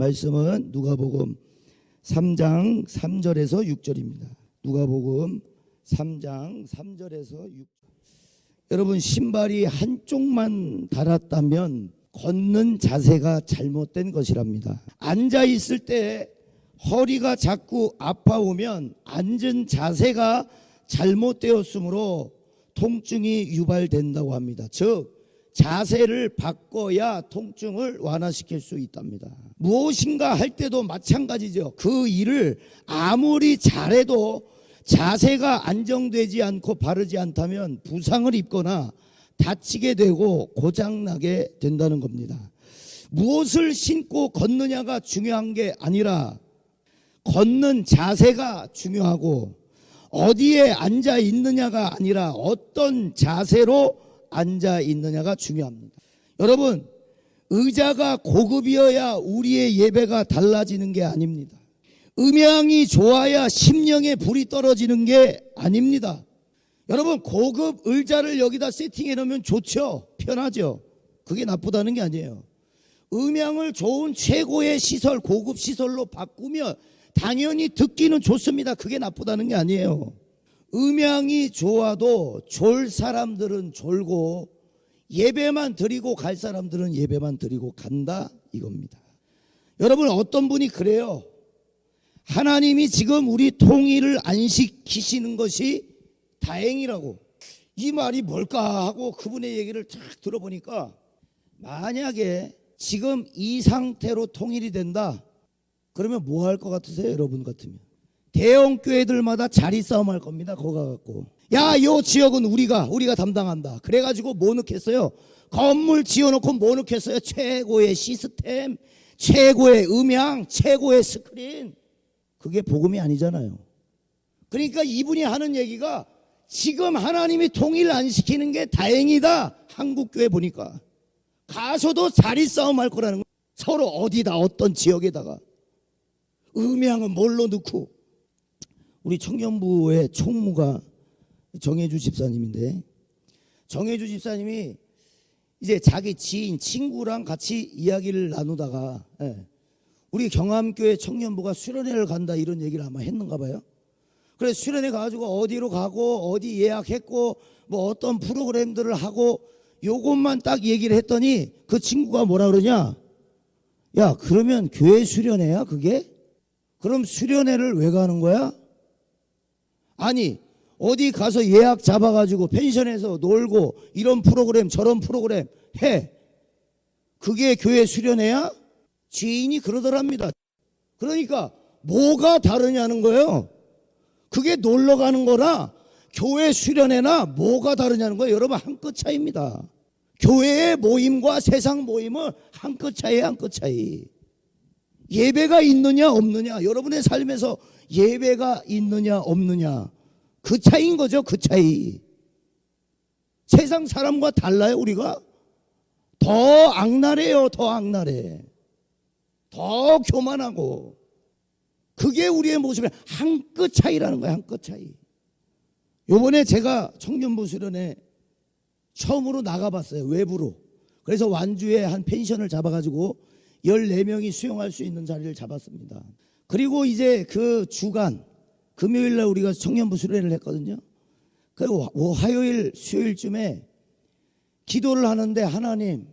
말씀은 누가복음 3장 3절에서 6절입니다. 누가복음 3장 3절에서 6절. 여러분, 신발이 한쪽만 닳았다면 걷는 자세가 잘못된 것이랍니다. 앉아 있을 때 허리가 자꾸 아파오면 앉은 자세가 잘못되었으므로 통증이 유발된다고 합니다. 즉 자세를 바꿔야 통증을 완화시킬 수 있답니다. 무엇인가 할 때도 마찬가지죠. 그 일을 아무리 잘해도 자세가 안정되지 않고 바르지 않다면 부상을 입거나 다치게 되고 고장나게 된다는 겁니다. 무엇을 신고 걷느냐가 중요한 게 아니라 걷는 자세가 중요하고, 어디에 앉아 있느냐가 아니라 어떤 자세로 앉아 있느냐가 중요합니다. 여러분, 의자가 고급이어야 우리의 예배가 달라지는 게 아닙니다. 음향이 좋아야 심령에 불이 떨어지는 게 아닙니다. 여러분, 고급 의자를 여기다 세팅해 놓으면 좋죠. 편하죠. 그게 나쁘다는 게 아니에요. 음향을 좋은 최고의 시설, 고급 시설로 바꾸면 당연히 듣기는 좋습니다. 그게 나쁘다는 게 아니에요. 음향이 좋아도 졸 사람들은 졸고 예배만 드리고 갈 사람들은 예배만 드리고 간다, 이겁니다. 여러분, 어떤 분이 그래요. 하나님이 지금 우리 통일을 안 시키시는 것이 다행이라고. 이 말이 뭘까 하고 그분의 얘기를 쫙 들어보니까, 만약에 지금 이 상태로 통일이 된다 그러면 뭐 할 것 같으세요? 여러분 같으면 대형 교회들마다 자리 싸움 할 겁니다. 거기 가갖고, 야, 요 지역은 우리가 담당한다. 그래가지고 뭐 넣겠어요? 건물 지어놓고 뭐 넣겠어요? 최고의 시스템, 최고의 음향, 최고의 스크린. 그게 복음이 아니잖아요. 그러니까 이분이 하는 얘기가, 지금 하나님이 통일 안 시키는 게 다행이다. 한국교회 보니까 가서도 자리 싸움 할 거라는 거예요. 서로 어디다, 어떤 지역에다가 음향은 뭘로 넣고. 우리 청년부의 총무가 정혜주 집사님인데, 정혜주 집사님이 이제 자기 지인, 친구랑 같이 이야기를 나누다가 우리 경암교회 청년부가 수련회를 간다 이런 얘기를 아마 했는가 봐요. 그래서 수련회 가가지고 어디로 가고 어디 예약했고 뭐 어떤 프로그램들을 하고 요것만 딱 얘기를 했더니 그 친구가 뭐라 그러냐, 야, 그러면 교회 수련회야 그게? 그럼 수련회를 왜 가는 거야? 아니, 어디 가서 예약 잡아가지고 펜션에서 놀고 이런 프로그램 저런 프로그램 해, 그게 교회 수련회야? 지인이 그러더랍니다. 그러니까 뭐가 다르냐는 거예요. 그게 놀러 가는 거나 교회 수련회나 뭐가 다르냐는 거예요. 여러분, 한 끗 차이입니다. 교회의 모임과 세상 모임은 한 끗 차이예요. 한 끗 차이. 예배가 있느냐 없느냐, 여러분의 삶에서 예배가 있느냐 없느냐, 그 차이인 거죠. 그 차이. 세상 사람과 달라요. 우리가 더 악랄해요. 더 악랄해. 더 교만하고. 그게 우리의 모습의 한 끗 차이라는 거예요. 한 끗 차이. 요번에 제가 청년부 수련회 처음으로 나가봤어요. 외부로. 그래서 완주에 한 펜션을 잡아가지고 14명이 수용할 수 있는 자리를 잡았습니다. 그리고 이제 그 주간 금요일날 우리가 청년부 수련회를 했거든요. 그리고 화요일 수요일쯤에 기도를 하는데, 하나님,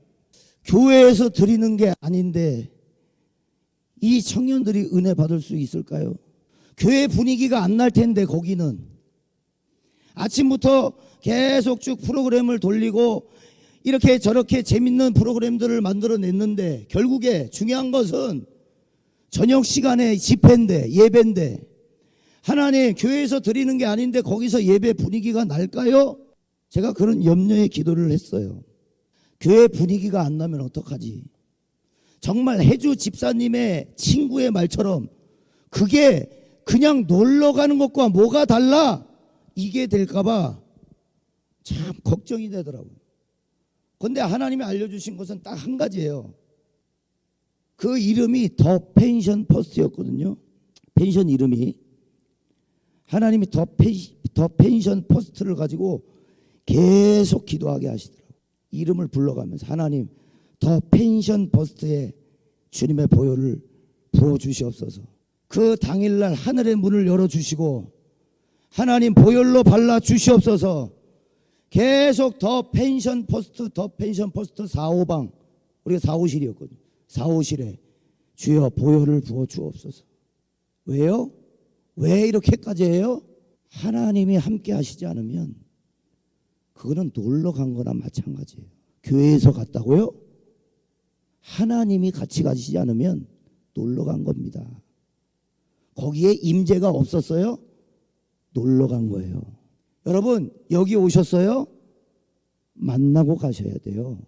교회에서 드리는 게 아닌데 이 청년들이 은혜 받을 수 있을까요? 교회 분위기가 안 날 텐데, 거기는 아침부터 계속 쭉 프로그램을 돌리고 이렇게 저렇게 재밌는 프로그램들을 만들어냈는데, 결국에 중요한 것은 저녁 시간에 집회인데, 예배인데, 하나님, 교회에서 드리는 게 아닌데 거기서 예배 분위기가 날까요? 제가 그런 염려의 기도를 했어요. 교회 분위기가 안 나면 어떡하지? 정말 해주 집사님의 친구의 말처럼 그게 그냥 놀러 가는 것과 뭐가 달라? 이게 될까봐 참 걱정이 되더라고요. 그런데 하나님이 알려주신 것은 딱 한 가지예요. 그 이름이 더 펜션 퍼스트였거든요. 펜션 이름이. 하나님이 더 펜션 퍼스트를 가지고 계속 기도하게 하시더라고요. 이름을 불러가면서, 하나님, 더 펜션 퍼스트에 주님의 보혈을 부어주시옵소서. 그 당일날 하늘의 문을 열어주시고 하나님 보혈로 발라주시옵소서. 계속 더 펜션 포스트 4호방, 우리가 4호실이었거든요. 4호실에 주여 보혈을 부어주옵소서. 왜요? 왜 이렇게까지 해요? 하나님이 함께 하시지 않으면 그거는 놀러 간 거나 마찬가지예요. 교회에서 갔다고요? 하나님이 같이 가시지 않으면 놀러 간 겁니다. 거기에 임재가 없었어요? 놀러 간 거예요. 여러분 여기 오셨어요? 만나고 가셔야 돼요.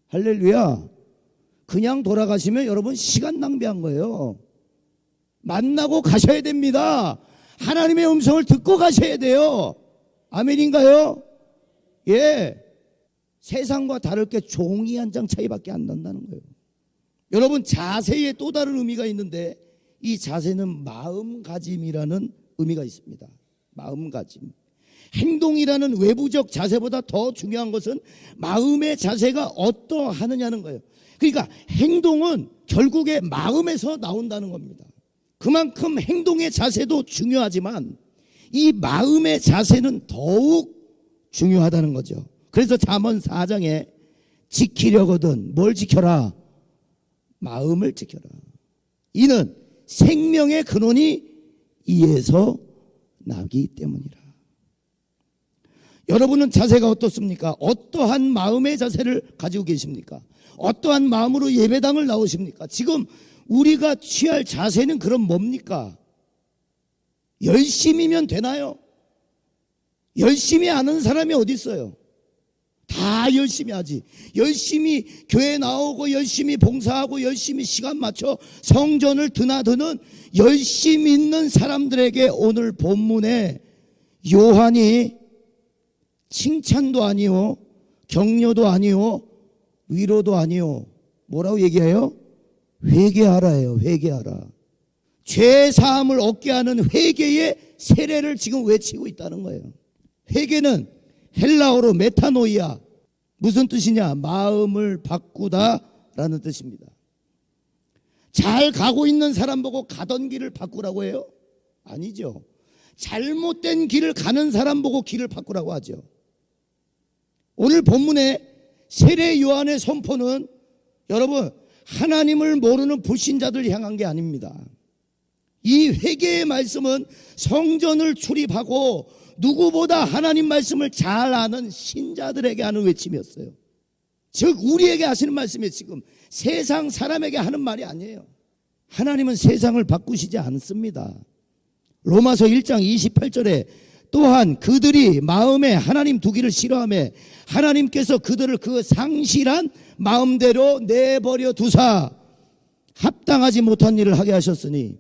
할렐루야. 그냥 돌아가시면 여러분 시간 낭비한 거예요. 만나고 가셔야 됩니다. 하나님의 음성을 듣고 가셔야 돼요. 아멘인가요? 예. 세상과 다를 게 종이 한 장 차이밖에 안 난다는 거예요. 여러분 자세에 또 다른 의미가 있는데 이 자세는 마음가짐이라는 의미가 있습니다. 마음가짐. 행동이라는 외부적 자세보다 더 중요한 것은 마음의 자세가 어떠하느냐는 거예요. 그러니까 행동은 결국에 마음에서 나온다는 겁니다. 그만큼 행동의 자세도 중요하지만 이 마음의 자세는 더욱 중요하다는 거죠. 그래서 잠언 4장에 지키려거든 뭘 지켜라? 마음을 지켜라. 이는 생명의 근원이 이에서 나기 때문이라. 여러분은 자세가 어떻습니까? 어떠한 마음의 자세를 가지고 계십니까? 어떠한 마음으로 예배당을 나오십니까? 지금 우리가 취할 자세는 그럼 뭡니까? 열심히면 되나요? 열심히 하는 사람이 어디 있어요? 다 열심히 하지. 열심히 교회 나오고 열심히 봉사하고 열심히 시간 맞춰 성전을 드나드는 열심히 있는 사람들에게 오늘 본문에 요한이 칭찬도 아니요 격려도 아니요 위로도 아니요 뭐라고 얘기해요? 회개하라예요. 회개하라. 죄 사함을 얻게 하는 회개의 세례를 지금 외치고 있다는 거예요. 회개는 헬라어로 메타노이아, 무슨 뜻이냐? 마음을 바꾸다라는 뜻입니다. 잘 가고 있는 사람 보고 가던 길을 바꾸라고 해요? 아니죠. 잘못된 길을 가는 사람 보고 길을 바꾸라고 하죠. 오늘 본문의 세례 요한의 선포는 여러분 하나님을 모르는 불신자들 향한 게 아닙니다. 이 회개의 말씀은 성전을 출입하고 누구보다 하나님 말씀을 잘 아는 신자들에게 하는 외침이었어요. 즉 우리에게 하시는 말씀이 지금 세상 사람에게 하는 말이 아니에요. 하나님은 세상을 바꾸시지 않습니다. 로마서 1장 28절에 또한 그들이 마음에 하나님 두기를 싫어하며 하나님께서 그들을 그 상실한 마음대로 내버려 두사 합당하지 못한 일을 하게 하셨으니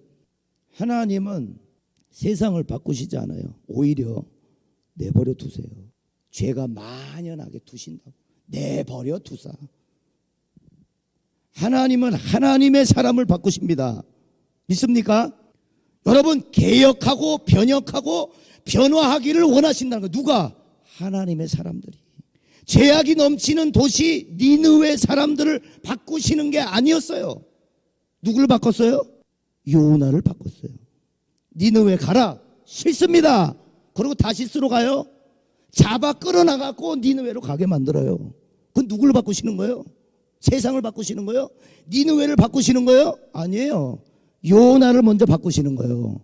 하나님은 세상을 바꾸시지 않아요. 오히려 내버려 두세요. 죄가 만연하게 두신다고. 내버려 두사. 하나님은 하나님의 사람을 바꾸십니다. 믿습니까? 여러분 개혁하고 변혁하고 변화하기를 원하신다는 거예요. 누가? 하나님의 사람들이. 죄악이 넘치는 도시 니느웨 사람들을 바꾸시는 게 아니었어요. 누구를 바꿨어요? 요나를 바꿨어요. 니느웨 가라. 싫습니다. 그리고 다시스로 가요. 잡아 끌어나가고 니느웨로 가게 만들어요. 그건 누구를 바꾸시는 거예요? 세상을 바꾸시는 거예요? 니느웨를 바꾸시는 거예요? 아니에요. 요나를 먼저 바꾸시는 거예요.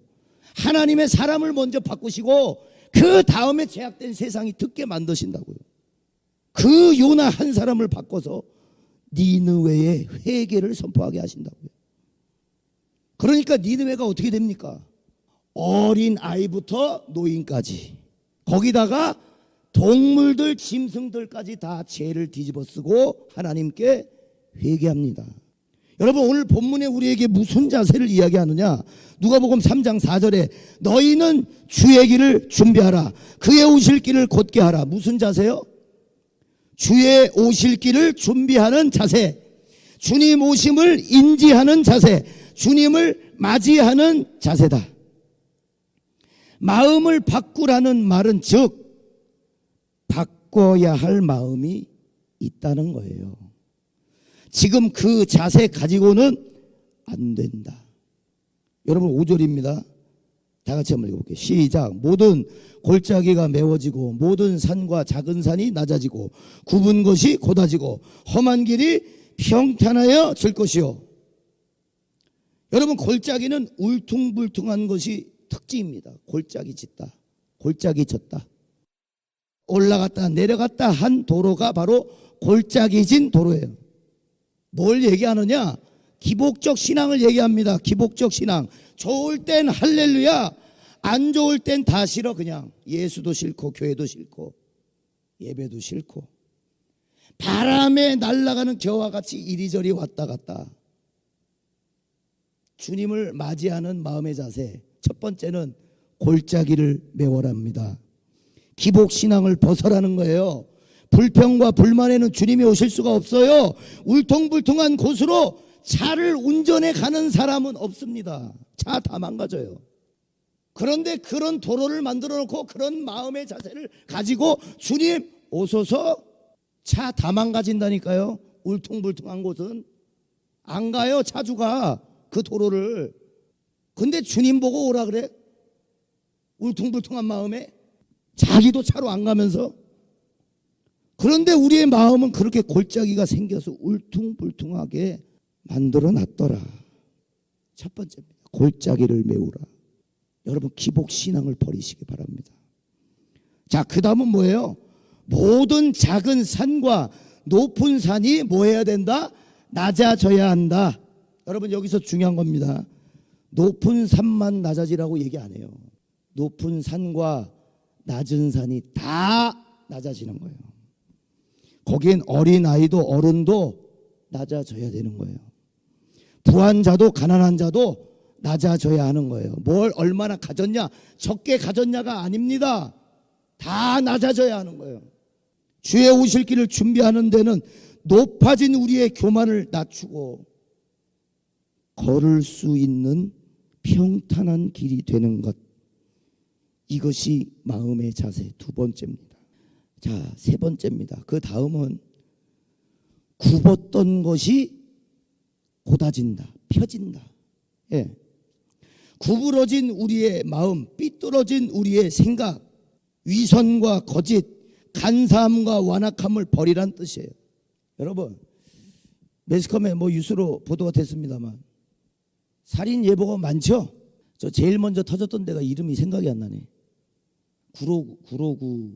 하나님의 사람을 먼저 바꾸시고 그 다음에 죄악된 세상이 듣게 만드신다고요. 그 요나 한 사람을 바꿔서 니느웨의 회개를 선포하게 하신다고요. 그러니까 니느웨가 어떻게 됩니까? 어린 아이부터 노인까지 거기다가 동물들 짐승들까지 다 죄를 뒤집어 쓰고 하나님께 회개합니다. 여러분 오늘 본문에 우리에게 무슨 자세를 이야기하느냐? 누가복음 3장 4절에 너희는 주의 길을 준비하라. 그의 오실 길을 곧게 하라. 무슨 자세요? 주의 오실 길을 준비하는 자세. 주님 오심을 인지하는 자세. 주님을 맞이하는 자세다. 마음을 바꾸라는 말은 즉 바꿔야 할 마음이 있다는 거예요. 지금 그 자세 가지고는 안 된다. 여러분 5절입니다. 다 같이 한번 읽어볼게요. 시작. 모든 골짜기가 메워지고 모든 산과 작은 산이 낮아지고 굽은 것이 곧아지고 험한 길이 평탄하여 질 것이요. 여러분 골짜기는 울퉁불퉁한 것이 특징입니다. 골짜기 짙다, 골짜기 졌다, 올라갔다 내려갔다 한 도로가 바로 골짜기 진 도로예요. 뭘 얘기하느냐? 기복적 신앙을 얘기합니다. 기복적 신앙. 좋을 땐 할렐루야, 안 좋을 땐 다 싫어. 그냥 예수도 싫고 교회도 싫고 예배도 싫고 바람에 날아가는 겨와 같이 이리저리 왔다 갔다. 주님을 맞이하는 마음의 자세, 첫 번째는 골짜기를 메워랍니다. 기복신앙을 벗어라는 거예요. 불평과 불만에는 주님이 오실 수가 없어요. 울퉁불퉁한 곳으로 차를 운전해 가는 사람은 없습니다. 차 다 망가져요. 그런데 그런 도로를 만들어 놓고 그런 마음의 자세를 가지고 주님 오소서, 차 다 망가진다니까요. 울퉁불퉁한 곳은 안 가요. 차주가 그 도로를. 근데 주님 보고 오라 그래? 울퉁불퉁한 마음에 자기도 차로 안 가면서. 그런데 우리의 마음은 그렇게 골짜기가 생겨서 울퉁불퉁하게 만들어 놨더라. 첫 번째입니다. 골짜기를 메우라. 여러분 기복신앙을 버리시기 바랍니다. 자, 그 다음은 뭐예요? 모든 작은 산과 높은 산이 뭐 해야 된다? 낮아져야 한다. 여러분 여기서 중요한 겁니다. 높은 산만 낮아지라고 얘기 안 해요. 높은 산과 낮은 산이 다 낮아지는 거예요. 거기엔 어린아이도 어른도 낮아져야 되는 거예요. 부한 자도 가난한 자도 낮아져야 하는 거예요. 뭘 얼마나 가졌냐, 적게 가졌냐가 아닙니다. 다 낮아져야 하는 거예요. 주의 오실 길을 준비하는 데는 높아진 우리의 교만을 낮추고 걸을 수 있는 평탄한 길이 되는 것, 이것이 마음의 자세 두 번째입니다. 자, 세 번째입니다. 그 다음은 굽었던 것이 곧아진다, 펴진다. 예. 구부러진 우리의 마음, 삐뚤어진 우리의 생각, 위선과 거짓, 간사함과 완악함을 버리란 뜻이에요. 여러분 매스컴에 뉴스로 보도가 됐습니다만 살인 예보가 많죠. 저 제일 먼저 터졌던 데가 이름이 생각이 안 나네. 구로구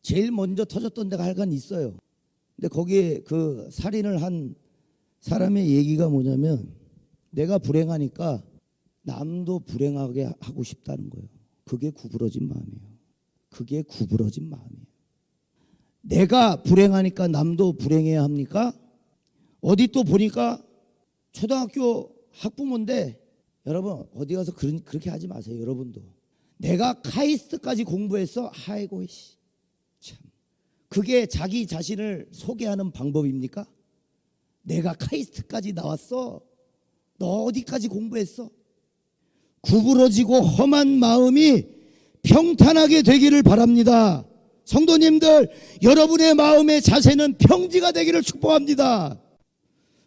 제일 먼저 터졌던 데가 하여간 있어요. 근데 거기에 그 살인을 한 사람의 얘기가 뭐냐면 내가 불행하니까 남도 불행하게 하고 싶다는 거예요. 그게 구부러진 마음이에요. 그게 구부러진 마음이에요. 내가 불행하니까 남도 불행해야 합니까? 어디 또 보니까 초등학교 학부모인데, 여러분 어디 가서 그렇게 하지 마세요. 여러분도 내가 카이스트까지 공부했어. 아이고 참, 그게 자기 자신을 소개하는 방법입니까? 내가 카이스트까지 나왔어. 너 어디까지 공부했어? 구부러지고 험한 마음이 평탄하게 되기를 바랍니다. 성도님들, 여러분의 마음의 자세는 평지가 되기를 축복합니다.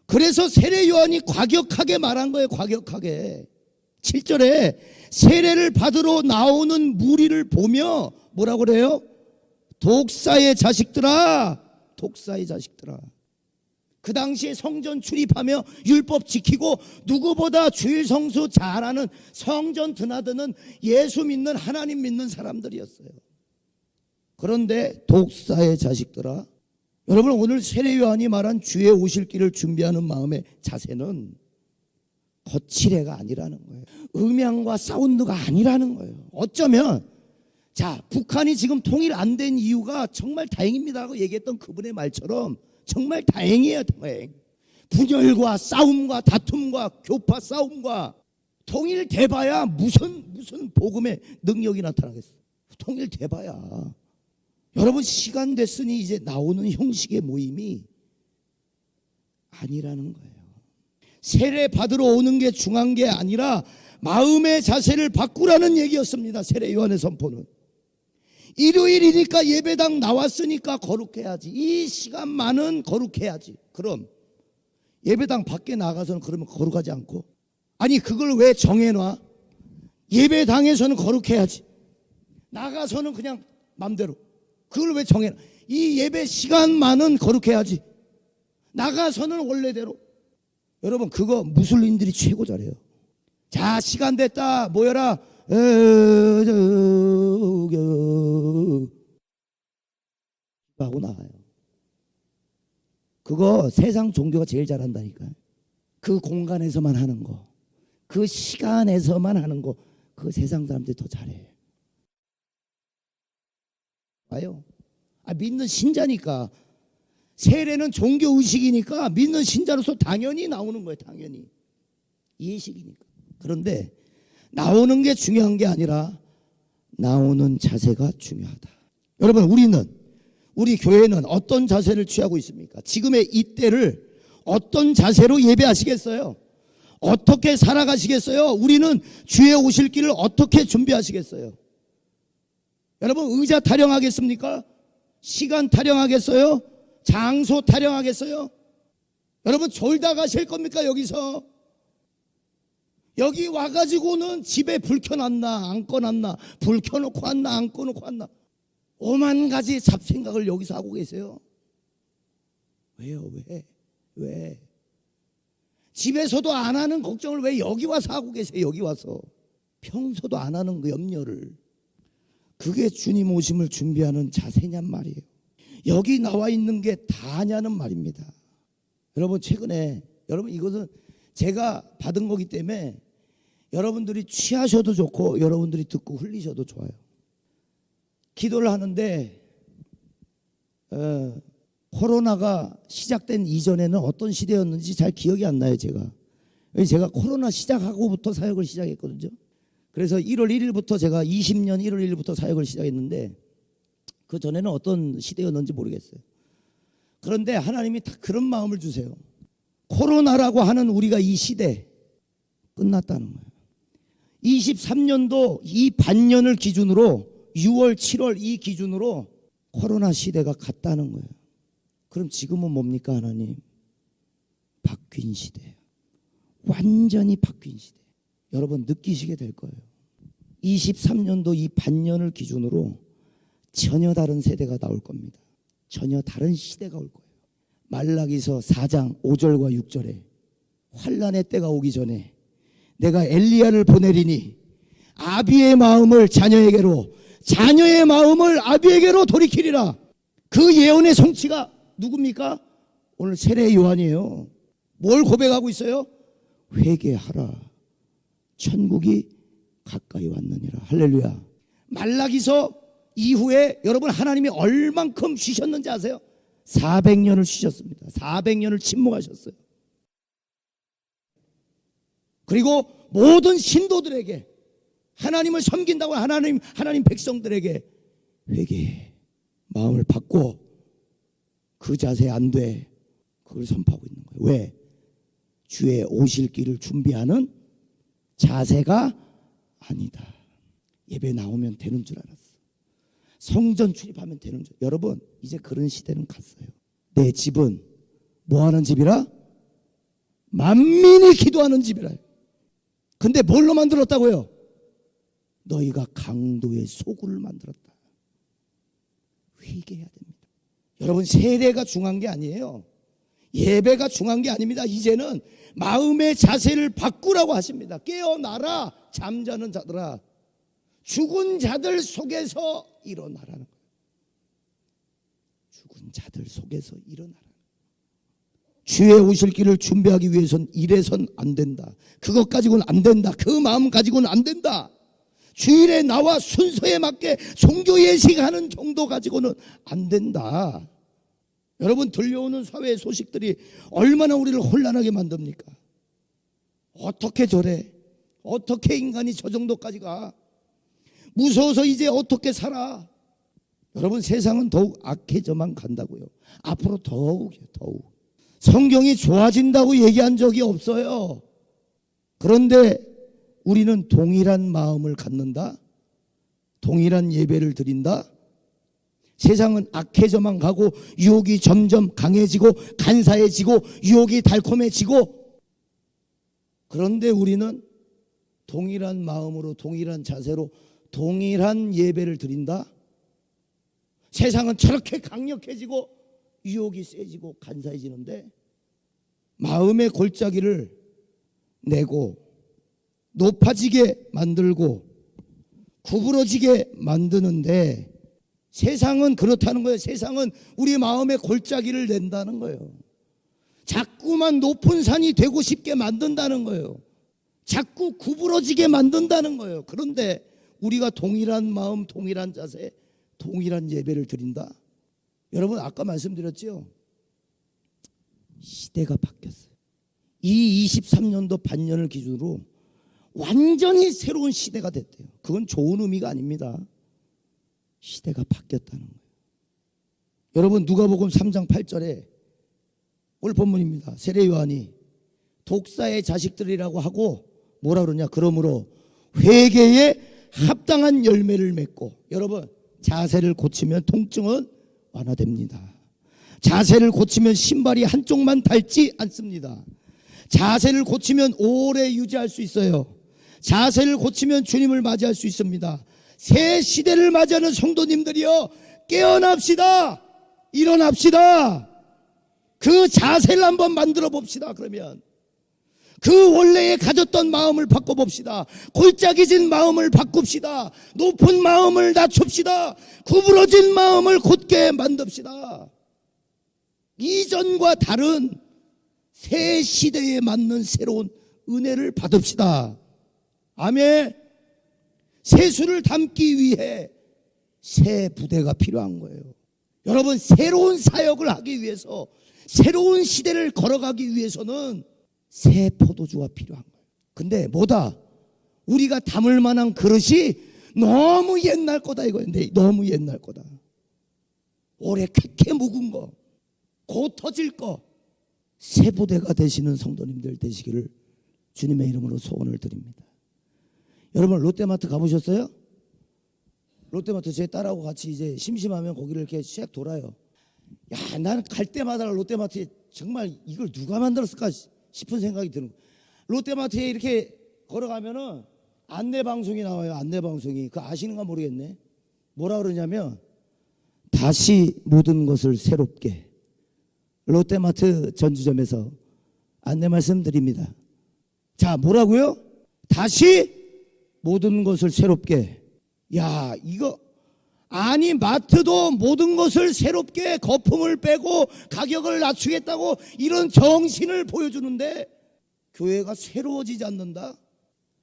그래서 세례 요한이 과격하게 말한 거예요. 과격하게 7절에 세례를 받으러 나오는 무리를 보며 뭐라고 그래요? 독사의 자식들아, 독사의 자식들아. 그 당시에 성전 출입하며 율법 지키고 누구보다 주일 성수 잘하는, 성전 드나드는 예수 믿는, 하나님 믿는 사람들이었어요. 그런데 독사의 자식들아, 여러분 오늘 세례 요한이 말한 주의 오실 길을 준비하는 마음의 자세는 거칠애가 아니라는 거예요. 음양과 사운드가 아니라는 거예요. 어쩌면 자, 북한이 지금 통일 안 된 이유가 정말 다행입니다라고 얘기했던 그분의 말처럼 정말 다행이에요. 다행. 분열과 싸움과 다툼과 교파 싸움과 통일돼봐야 무슨 복음의 능력이 나타나겠어. 통일돼봐야. 여러분 시간 됐으니 이제 나오는 형식의 모임이 아니라는 거예요. 세례 받으러 오는 게 중요한 게 아니라 마음의 자세를 바꾸라는 얘기였습니다. 세례 요한의 선포는. 일요일이니까 예배당 나왔으니까 거룩해야지. 이 시간만은 거룩해야지. 그럼 예배당 밖에 나가서는 그러면 거룩하지 않고 아니 그걸 왜 정해놔? 예배당에서는 거룩해야지. 나가서는 그냥 맘대로. 그걸 왜 정해놔? 이 예배 시간만은 거룩해야지. 나가서는 원래대로. 여러분 그거 무슬림들이 최고 잘해요. 자 시간 됐다 모여라 하고 나가요. 그거 세상 종교가 제일 잘한다니까요. 그 공간에서만 하는 거, 그 시간에서만 하는 거, 그 세상 사람들이 더 잘해요. 봐요. 믿는 신자니까. 세례는 종교 의식이니까 믿는 신자로서 당연히 나오는 거예요. 당연히. 예식이니까. 그런데 나오는 게 중요한 게 아니라 나오는 자세가 중요하다. 여러분 우리 교회는 어떤 자세를 취하고 있습니까? 지금의 이때를 어떤 자세로 예배하시겠어요? 어떻게 살아가시겠어요? 우리는 주의 오실 길을 어떻게 준비하시겠어요? 여러분 의자 타령하겠습니까? 시간 타령하겠어요? 장소 타령하겠어요? 여러분 졸다 가실 겁니까? 여기서 여기 와가지고는 집에 불 켜놨나 안 꺼놨나, 불 켜놓고 왔나 안 꺼놓고 왔나, 오만 가지 잡생각을 여기서 하고 계세요. 왜요? 왜? 집에서도 안 하는 걱정을 왜 여기 와서 하고 계세요? 여기 와서 평소도 안 하는 그 염려를. 그게 주님 오심을 준비하는 자세냔 말이에요. 여기 나와 있는 게 다냐는 말입니다. 여러분 최근에 여러분 이것은 제가 받은 거기 때문에 여러분들이 취하셔도 좋고 여러분들이 듣고 흘리셔도 좋아요. 기도를 하는데 코로나가 시작된 이전에는 어떤 시대였는지 잘 기억이 안 나요. 제가 코로나 시작하고부터 사역을 시작했거든요. 그래서 1월 1일부터 제가 20년 1월 1일부터 사역을 시작했는데 그 전에는 어떤 시대였는지 모르겠어요. 그런데 하나님이 다 그런 마음을 주세요. 코로나라고 하는 우리가 이 시대 끝났다는 거예요. 23년도 이 반년을 기준으로 6월 7월 이 기준으로 코로나 시대가 갔다는 거예요. 그럼 지금은 뭡니까 하나님? 바뀐 시대예요. 완전히 바뀐 시대. 여러분 느끼시게 될 거예요. 23년도 이 반년을 기준으로 전혀 다른 세대가 나올 겁니다. 전혀 다른 시대가 올 거예요. 말라기서 4장 5절과 6절에 환난의 때가 오기 전에 내가 엘리야를 보내리니 아비의 마음을 자녀에게로, 자녀의 마음을 아비에게로 돌이키리라. 그 예언의 성취가 누굽니까? 오늘 세례 요한이에요. 뭘 고백하고 있어요? 회개하라. 천국이 가까이 왔느니라. 할렐루야. 말라기서 이후에 여러분 하나님이 얼만큼 쉬셨는지 아세요? 400년을 쉬셨습니다. 400년을 침묵하셨어요. 그리고 모든 신도들에게 하나님을 섬긴다고 하나님 백성들에게 회개해. 마음을 바꿔. 그 자세 안 돼. 그걸 선포하고 있는 거예요. 왜? 주의 오실 길을 준비하는 자세가 아니다. 예배 나오면 되는 줄 알았어. 성전 출입하면 되는 줄. 여러분 이제 그런 시대는 갔어요. 내 집은 뭐하는 집이라? 만민이 기도하는 집이라. 근데 뭘로 만들었다고요? 너희가 강도의 소굴을 만들었다. 회개해야 됩니다. 여러분 세례가 중요한 게 아니에요. 예배가 중요한 게 아닙니다. 이제는 마음의 자세를 바꾸라고 하십니다. 깨어나라 잠자는 자들아, 죽은 자들 속에서 일어나라는 거예요. 죽은 자들 속에서 일어나라. 주의 오실 길을 준비하기 위해선 이래선 안 된다. 그것 가지고는 안 된다. 그 마음 가지고는 안 된다. 주일에 나와 순서에 맞게 종교 예식하는 정도 가지고는 안 된다. 여러분 들려오는 사회의 소식들이 얼마나 우리를 혼란하게 만듭니까? 어떻게 저래? 어떻게 인간이 저 정도까지 가? 무서워서 이제 어떻게 살아? 여러분 세상은 더욱 악해져만 간다고요. 앞으로 더욱 성경이 좋아진다고 얘기한 적이 없어요. 그런데 우리는 동일한 마음을 갖는다. 동일한 예배를 드린다. 세상은 악해져만 가고 유혹이 점점 강해지고 간사해지고 유혹이 달콤해지고 그런데 우리는 동일한 마음으로 동일한 자세로 동일한 예배를 드린다. 세상은 저렇게 강력해지고 유혹이 세지고 간사해지는데 마음의 골짜기를 내고 높아지게 만들고 구부러지게 만드는데 세상은 그렇다는 거예요. 세상은 우리 마음의 골짜기를 낸다는 거예요. 자꾸만 높은 산이 되고 싶게 만든다는 거예요. 자꾸 구부러지게 만든다는 거예요. 그런데 우리가 동일한 마음, 동일한 자세, 동일한 예배를 드린다. 여러분 아까 말씀드렸죠. 시대가 바뀌었어요. 이 23년도 반년을 기준으로 완전히 새로운 시대가 됐대요. 그건 좋은 의미가 아닙니다. 시대가 바뀌었다는 거예요. 여러분 누가복음 3장 8절에 오늘 본문입니다. 세례 요한이 독사의 자식들이라고 하고 뭐라 그러냐. 그러므로 회개에 합당한 열매를 맺고. 여러분 자세를 고치면 통증은 완화됩니다. 자세를 고치면 신발이 한쪽만 닳지 않습니다. 자세를 고치면 오래 유지할 수 있어요. 자세를 고치면 주님을 맞이할 수 있습니다. 새 시대를 맞이하는 성도님들이여 깨어납시다. 일어납시다. 그 자세를 한번 만들어 봅시다. 그러면 그 원래에 가졌던 마음을 바꿔봅시다. 골짜기진 마음을 바꿉시다. 높은 마음을 낮춥시다. 구부러진 마음을 곧게 만듭시다. 이전과 다른 새 시대에 맞는 새로운 은혜를 받읍시다. 아멘. 세수를 담기 위해 새 부대가 필요한 거예요. 여러분 새로운 사역을 하기 위해서 새로운 시대를 걸어가기 위해서는 새 포도주가 필요한 거예요. 근데 뭐다? 우리가 담을 만한 그릇이 너무 옛날 거다 이거인데 너무 옛날 거다. 오래 쾌쾌 묵은 거, 곧 터질 거. 새 부대가 되시는 성도님들 되시기를 주님의 이름으로 소원을 드립니다. 여러분 롯데마트 가보셨어요? 롯데마트 제 딸하고 같이 이제 심심하면 거기를 이렇게 쫙 돌아요. 야, 나는 갈 때마다 롯데마트에 정말 이걸 누가 만들었을까 싶은 생각이 드는 거예요. 롯데마트에 이렇게 걸어가면은 안내방송이 나와요. 안내방송이. 그거 아시는가 모르겠네. 뭐라 그러냐면 다시 모든 것을 새롭게. 롯데마트 전주점에서 안내 말씀드립니다. 자, 뭐라고요? 다시 모든 것을 새롭게. 야, 이거 아니 마트도 모든 것을 새롭게 거품을 빼고 가격을 낮추겠다고 이런 정신을 보여주는데 교회가 새로워지지 않는다.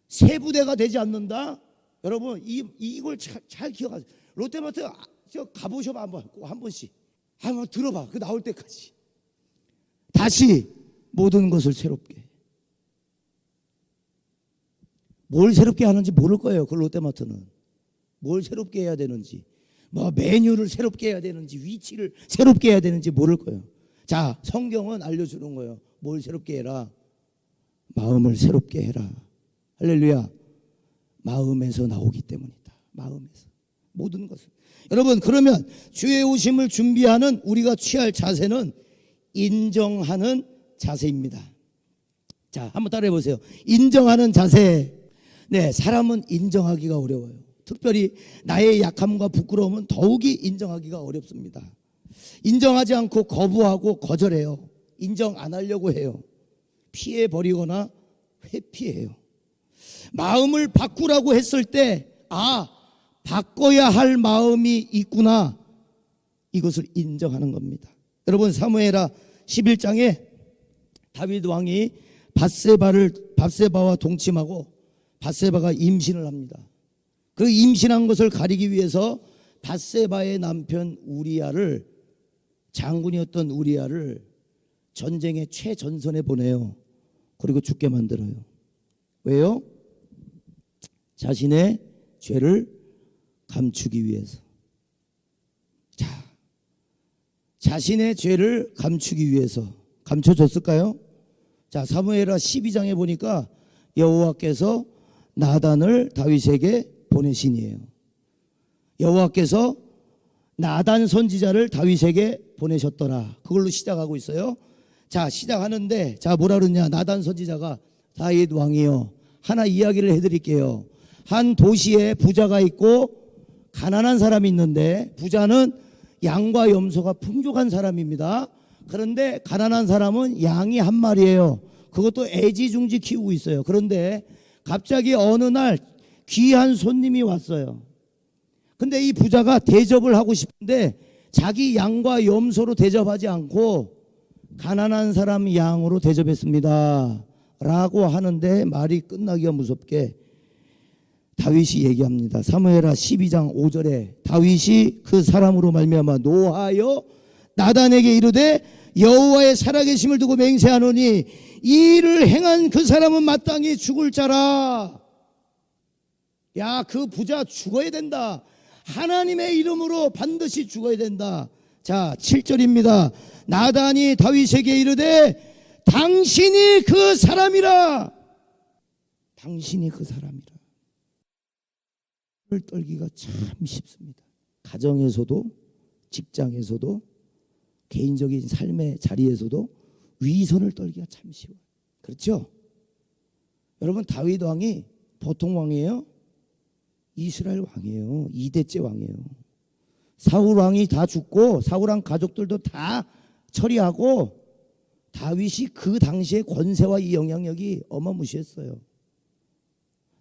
새 부대가 되지 않는다. 여러분 이걸 잘 기억하세요. 롯데마트 저 가보셔봐 한 번씩. 한번 들어봐. 그 나올 때까지. 다시 모든 것을 새롭게. 뭘 새롭게 하는지 모를 거예요. 그 롯데마트는. 뭘 새롭게 해야 되는지. 뭐 메뉴를 새롭게 해야 되는지 위치를 새롭게 해야 되는지 모를 거예요. 자, 성경은 알려주는 거예요. 뭘 새롭게 해라? 마음을 새롭게 해라. 할렐루야. 마음에서 나오기 때문이다. 마음에서. 모든 것을. 여러분 그러면 주의 오심을 준비하는 우리가 취할 자세는 인정하는 자세입니다. 자, 한번 따라해 보세요. 인정하는 자세. 네, 사람은 인정하기가 어려워요. 특별히 나의 약함과 부끄러움은 더욱이 인정하기가 어렵습니다. 인정하지 않고 거부하고 거절해요. 인정 안 하려고 해요. 피해버리거나 회피해요. 마음을 바꾸라고 했을 때 바꿔야 할 마음이 있구나. 이것을 인정하는 겁니다. 여러분 사무엘하 11장에 다윗 왕이 밧세바와 동침하고 밧세바가 임신을 합니다. 그 임신한 것을 가리기 위해서 밧세바의 남편 우리야를 장군이었던 우리야를 전쟁의 최전선에 보내요. 그리고 죽게 만들어요. 왜요? 자신의 죄를 감추기 위해서. 자, 자신의 죄를 감추기 위해서 감춰줬을까요? 자, 사무엘하 12장에 보니까 여호와께서 나단을 다윗에게 보내신이에요. 여호와께서 나단 선지자를 다윗에게 보내셨더라. 그걸로 시작하고 있어요. 자, 시작하는데 자 뭐라 그러냐. 나단 선지자가 다윗 왕이요. 하나 이야기를 해드릴게요. 한 도시에 부자가 있고 가난한 사람이 있는데, 부자는 양과 염소가 풍족한 사람입니다. 그런데 가난한 사람은 양이 한 마리예요. 그것도 애지중지 키우고 있어요. 그런데 갑자기 어느 날 귀한 손님이 왔어요. 근데 이 부자가 대접을 하고 싶은데 자기 양과 염소로 대접하지 않고 가난한 사람 양으로 대접했습니다 라고 하는데, 말이 끝나기가 무섭게 다윗이 얘기합니다. 사무엘하 12장 5절에 다윗이 그 사람으로 말미암아 노하여 나단에게 이르되 여호와의 살아계심을 두고 맹세하노니 이 일을 행한 그 사람은 마땅히 죽을 자라. 야, 그 부자 죽어야 된다. 하나님의 이름으로 반드시 죽어야 된다. 자, 7절입니다. 나단이 다윗에게 이르되 당신이 그 사람이라. 당신이 그 사람이라. 손을 떨기가 참 쉽습니다. 가정에서도, 직장에서도, 개인적인 삶의 자리에서도 위선을 떨기가 참 쉬워요. 그렇죠? 여러분, 다윗 왕이 보통 왕이에요? 이스라엘 왕이에요. 2대째 왕이에요. 사울 왕이 다 죽고 사울 왕 가족들도 다 처리하고 다윗이 그 당시의 권세와 이 영향력이 어마무시했어요.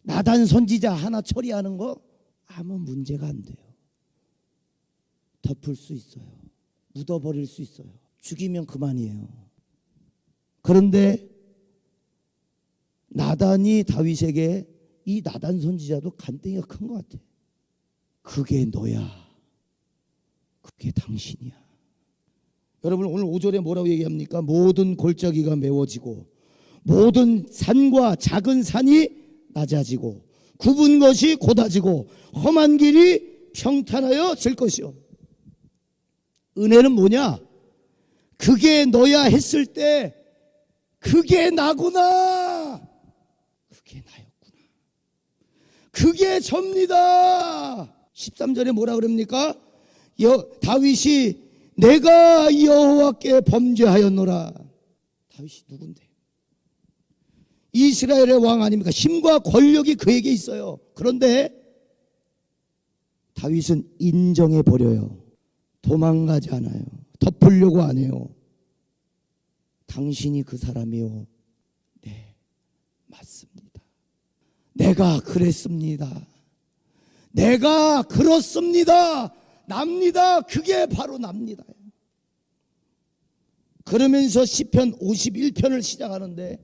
나단 선지자 하나 처리하는 거 아무 문제가 안 돼요. 덮을 수 있어요. 묻어버릴 수 있어요. 죽이면 그만이에요. 그런데 나단이 다윗에게, 이 나단 선지자도 간땡이가 큰 것 같아. 그게 너야. 그게 당신이야. 여러분, 오늘 5절에 뭐라고 얘기합니까? 모든 골짜기가 메워지고 모든 산과 작은 산이 낮아지고 굽은 것이 곧아지고 험한 길이 평탄하여 질 것이요. 은혜는 뭐냐? 그게 너야 했을 때 그게 나구나. 그게 나였구나. 그게 접니다. 13절에 뭐라 그럽니까? 다윗이 내가 여호와께 범죄하였노라. 다윗이 누군데? 이스라엘의 왕 아닙니까? 힘과 권력이 그에게 있어요. 그런데 다윗은 인정해 버려요. 도망가지 않아요. 덮으려고 안 해요. 당신이 그 사람이요. 네, 맞습니다. 내가 그랬습니다. 내가 그렇습니다. 납니다. 그게 바로 납니다. 그러면서 시편 51편을 시작하는데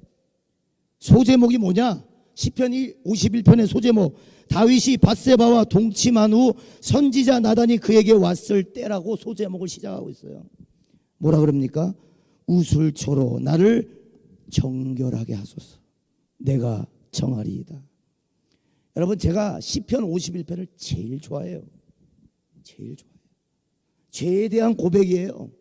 소제목이 뭐냐? 시편 51편의 소제목, 다윗이 밧세바와 동침한 후 선지자 나단이 그에게 왔을 때라고 소제목을 시작하고 있어요. 뭐라 그럽니까? 우술초로 나를 정결하게 하소서. 내가 정하리이다. 여러분, 제가 시편 51편을 제일 좋아해요. 제일 좋아해요. 죄에 대한 고백이에요.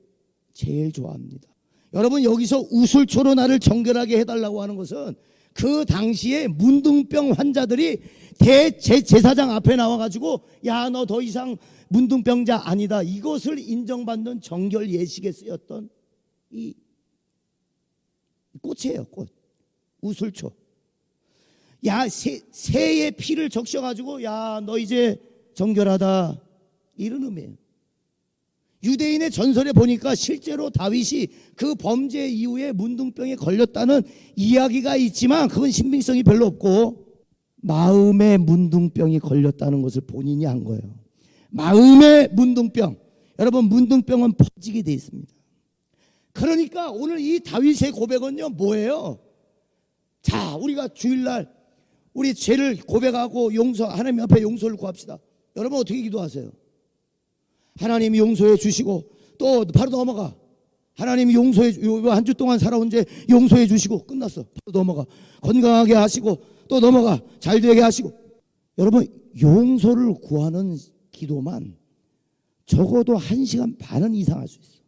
제일 좋아합니다. 여러분, 여기서 우술초로 나를 정결하게 해달라고 하는 것은 그 당시에 문둥병 환자들이 대제사장 앞에 나와가지고 야, 너 더 이상 문둥병자 아니다, 이것을 인정받는 정결 예식에 쓰였던 이 꽃이에요. 꽃. 우술초. 야, 새의 피를 적셔가지고 야, 너 이제 정결하다, 이런 의미예요. 유대인의 전설에 보니까 실제로 다윗이 그 범죄 이후에 문둥병에 걸렸다는 이야기가 있지만 그건 신빙성이 별로 없고, 마음의 문둥병이 걸렸다는 것을 본인이 한 거예요. 마음의 문둥병. 여러분, 문둥병은 퍼지게 돼 있습니다. 그러니까 오늘 이 다윗의 고백은요, 뭐예요? 자, 우리가 주일날 우리 죄를 고백하고 하나님 앞에 용서를 구합시다. 여러분, 어떻게 기도하세요? 하나님이 용서해 주시고 또 바로 넘어가. 하나님이 용서해, 한 주 동안 살아온 죄 용서해 주시고 끝났어. 바로 넘어가. 건강하게 하시고 또 넘어가. 잘 되게 하시고. 여러분, 용서를 구하는 기도만 적어도 1시간 반은 이상 할 수 있어.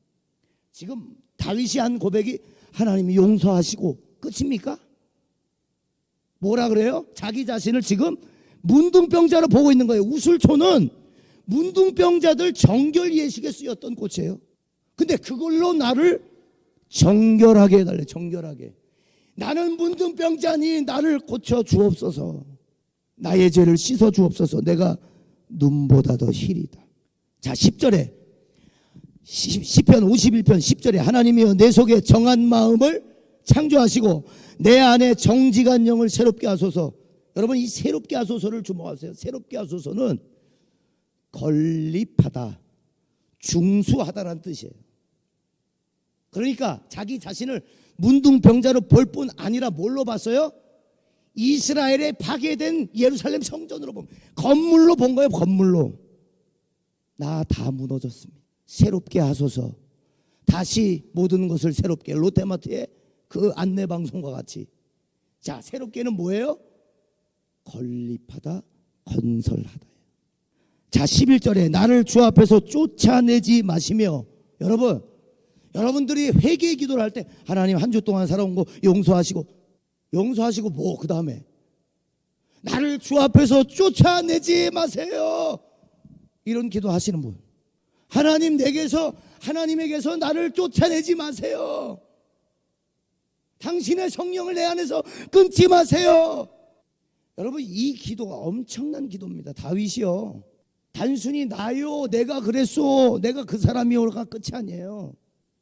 지금 다윗이 한 고백이 하나님이 용서하시고 끝입니까? 뭐라 그래요? 자기 자신을 지금 문둥병자로 보고 있는 거예요. 우술초는 문둥병자들 정결 예식에 쓰였던 꽃이에요. 근데 그걸로 나를 정결하게 해달래. 정결하게. 나는 문둥병자니 나를 고쳐 주옵소서. 나의 죄를 씻어 주옵소서. 내가 눈보다 더 희리다. 자, 10절에 시편 51편 10절에 하나님이여 내 속에 정한 마음을 창조하시고 내 안에 정직한 영을 새롭게 하소서. 여러분, 이 새롭게 하소서를 주목하세요. 새롭게 하소서는 건립하다, 중수하다라는 뜻이에요. 그러니까 자기 자신을 문둥병자로 볼 뿐 아니라 뭘로 봤어요? 이스라엘에 파괴된 예루살렘 성전으로 본, 건물로 본 거예요. 건물로. 나 다 무너졌습니다. 새롭게 하소서. 다시 모든 것을 새롭게. 롯데마트의 그 안내방송과 같이. 자, 새롭게는 뭐예요? 건립하다, 건설하다. 자, 11절에 나를 주 앞에서 쫓아내지 마시며. 여러분들이 회개의 기도를 할 때 하나님 한 주 동안 살아온 거 용서하시고 뭐 그 다음에 나를 주 앞에서 쫓아내지 마세요. 이런 기도 하시는 분, 하나님에게서 나를 쫓아내지 마세요. 당신의 성령을 내 안에서 끊지 마세요. 여러분, 이 기도가 엄청난 기도입니다. 다윗이요, 단순히 나요, 내가 그랬소, 내가 그 사람이오가 끝이 아니에요.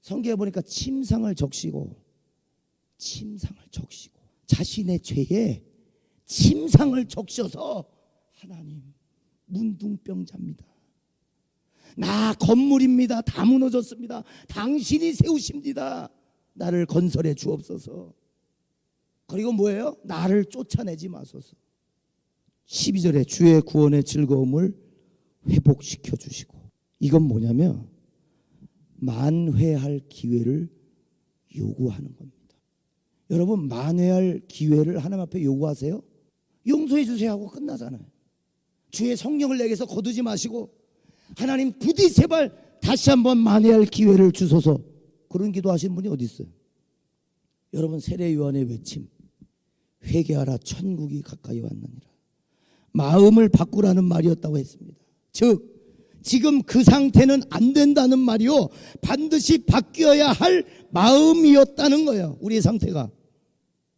성경에 보니까 침상을 적시고 자신의 죄에 침상을 적셔서 하나님, 문둥병자입니다. 나 건물입니다. 다 무너졌습니다. 당신이 세우십니다. 나를 건설해 주옵소서. 그리고 뭐예요? 나를 쫓아내지 마소서. 12절에 주의 구원의 즐거움을 회복시켜 주시고. 이건 뭐냐면 만회할 기회를 요구하는 겁니다. 여러분, 만회할 기회를 하나님 앞에 요구하세요? 용서해 주세요 하고 끝나잖아요. 주의 성령을 내게서 거두지 마시고 하나님 부디 제발 다시 한번 만회할 기회를 주소서. 그런 기도하시는 분이 어디 있어요? 여러분, 세례 요한의 외침, 회개하라 천국이 가까이 왔느니라. 마음을 바꾸라는 말이었다고 했습니다. 즉 지금 그 상태는 안 된다는 말이요, 반드시 바뀌어야 할 마음이었다는 거예요. 우리의 상태가.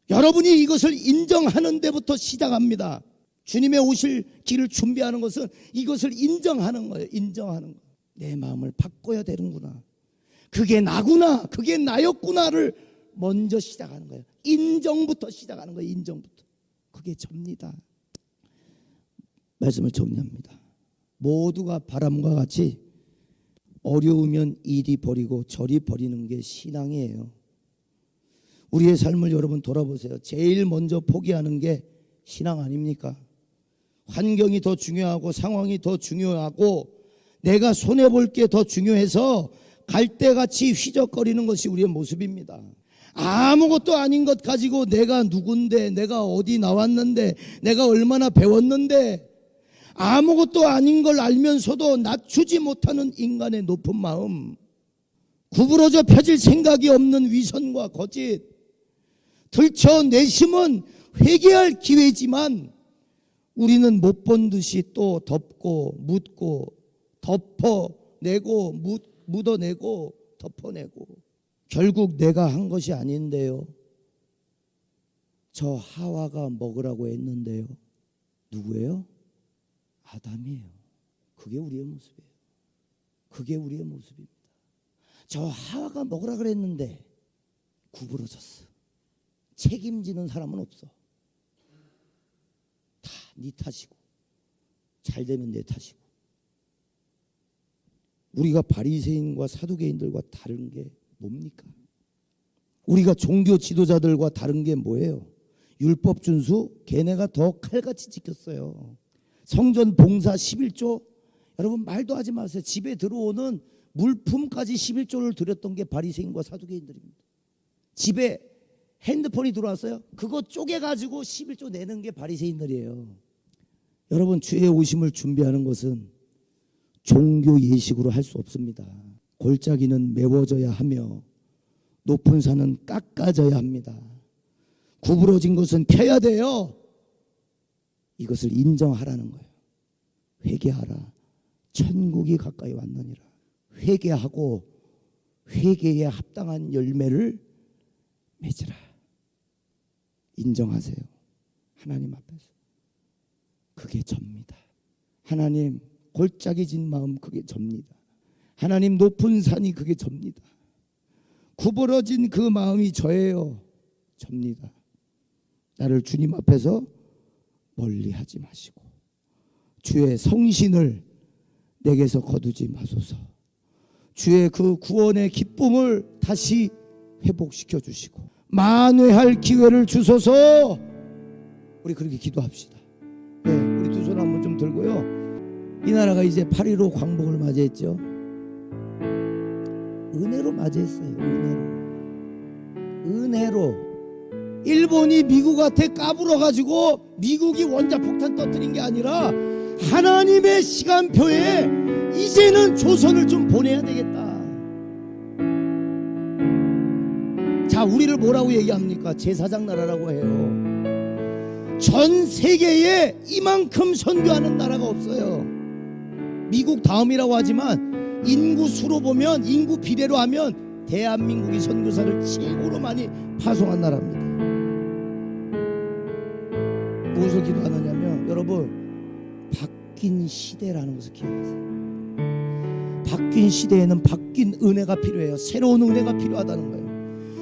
여러분이 이것을 인정하는 데부터 시작합니다. 주님의 오실 길을 준비하는 것은 이것을 인정하는 거예요. 인정하는 거. 내 마음을 바꿔야 되는구나, 그게 나구나, 그게 나였구나를 먼저 시작하는 거예요. 인정부터 시작하는 거예요. 인정부터. 그게 접니다. 말씀을 정리합니다. 모두가 바람과 같이 어려우면 이리 버리고 저리 버리는 게 신앙이에요. 우리의 삶을 여러분 돌아보세요. 제일 먼저 포기하는 게 신앙 아닙니까? 환경이 더 중요하고 상황이 더 중요하고 내가 손해볼 게 더 중요해서 갈대같이 휘적거리는 것이 우리의 모습입니다. 아무것도 아닌 것 가지고 내가 누군데, 내가 어디 나왔는데, 내가 얼마나 배웠는데, 아무것도 아닌 걸 알면서도 낮추지 못하는 인간의 높은 마음, 구부러져 펴질 생각이 없는 위선과 거짓, 들춰내심은 회개할 기회지만 우리는 못 본 듯이 또 덮고 묻고 덮어내고 묻어내고 덮어내고, 결국 내가 한 것이 아닌데요, 저 하와가 먹으라고 했는데요. 누구예요? 아담이에요. 그게 우리의 모습이에요. 그게 우리의 모습입니다. 저 하와가 먹으라 그랬는데 구부러졌어. 책임지는 사람은 없어. 다 네 탓이고, 잘 되면 내 탓이고. 우리가 바리새인과 사두개인들과 다른 게 뭡니까? 우리가 종교 지도자들과 다른 게 뭐예요? 율법 준수, 걔네가 더 칼같이 지켰어요. 성전 봉사 11조, 여러분 말도 하지 마세요. 집에 들어오는 물품까지 11조를 드렸던 게 바리새인과 사두개인들입니다. 집에 핸드폰이 들어왔어요? 그거 쪼개가지고 11조 내는 게 바리새인들이에요. 여러분, 주의 오심을 준비하는 것은 종교 예식으로 할 수 없습니다. 골짜기는 메워져야 하며 높은 산은 깎아져야 합니다. 구부러진 것은 펴야 돼요. 이것을 인정하라는 거예요. 회개하라. 천국이 가까이 왔느니라. 회개하고 회개에 합당한 열매를 맺으라. 인정하세요. 하나님 앞에서. 그게 접니다. 하나님 골짜기 진 마음, 그게 접니다. 하나님 높은 산이 그게 접니다. 구부러진 그 마음이 저예요. 접니다. 나를 주님 앞에서 멀리하지 마시고 주의 성신을 내게서 거두지 마소서. 주의 그 구원의 기쁨을 다시 회복시켜 주시고 만회할 기회를 주소서. 우리 그렇게 기도합시다. 네, 우리 두 손 한번 좀 들고요. 이 나라가 이제 8.15 광복을 맞이했죠. 은혜로 맞이했어요. 은혜로. 일본이 미국한테 까불어가지고 미국이 원자폭탄 터뜨린 게 아니라 하나님의 시간표에 이제는 조선을 좀 보내야 되겠다. 자, 우리를 뭐라고 얘기합니까? 제사장 나라라고 해요. 전 세계에 이만큼 선교하는 나라가 없어요. 미국 다음이라고 하지만 인구 수로 보면, 인구 비례로 하면 대한민국이 선교사를 최고로 많이 파송한 나라입니다. 무엇을 기도하느냐면, 여러분, 바뀐 시대라는 것을 기억하세요. 바뀐 시대에는 바뀐 은혜가 필요해요. 새로운 은혜가 필요하다는 거예요.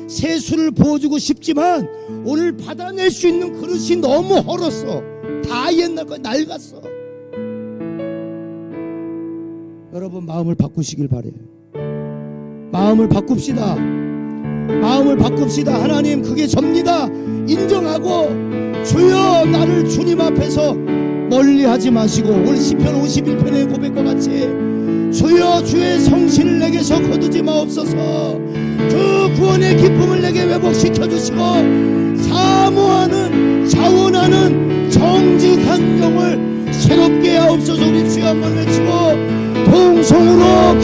세수를 부어주고 싶지만 오늘 받아낼 수 있는 그릇이 너무 헐었어. 다 옛날 거 낡았어. 여러분, 마음을 바꾸시길 바래요. 마음을 바꿉시다. 마음을 바꿉시다. 하나님, 그게 접니다. 인정하고 주여, 나를 주님 앞에서 멀리하지 마시고, 오늘 시편 51편의 고백과 같이 주여, 주의 성신을 내게서 거두지 마옵소서. 그 구원의 기쁨을 내게 회복시켜 주시고 사모하는, 자원하는 정직한 영을 새롭게 하옵소서. 우리 주여 한번 외치고 동성으로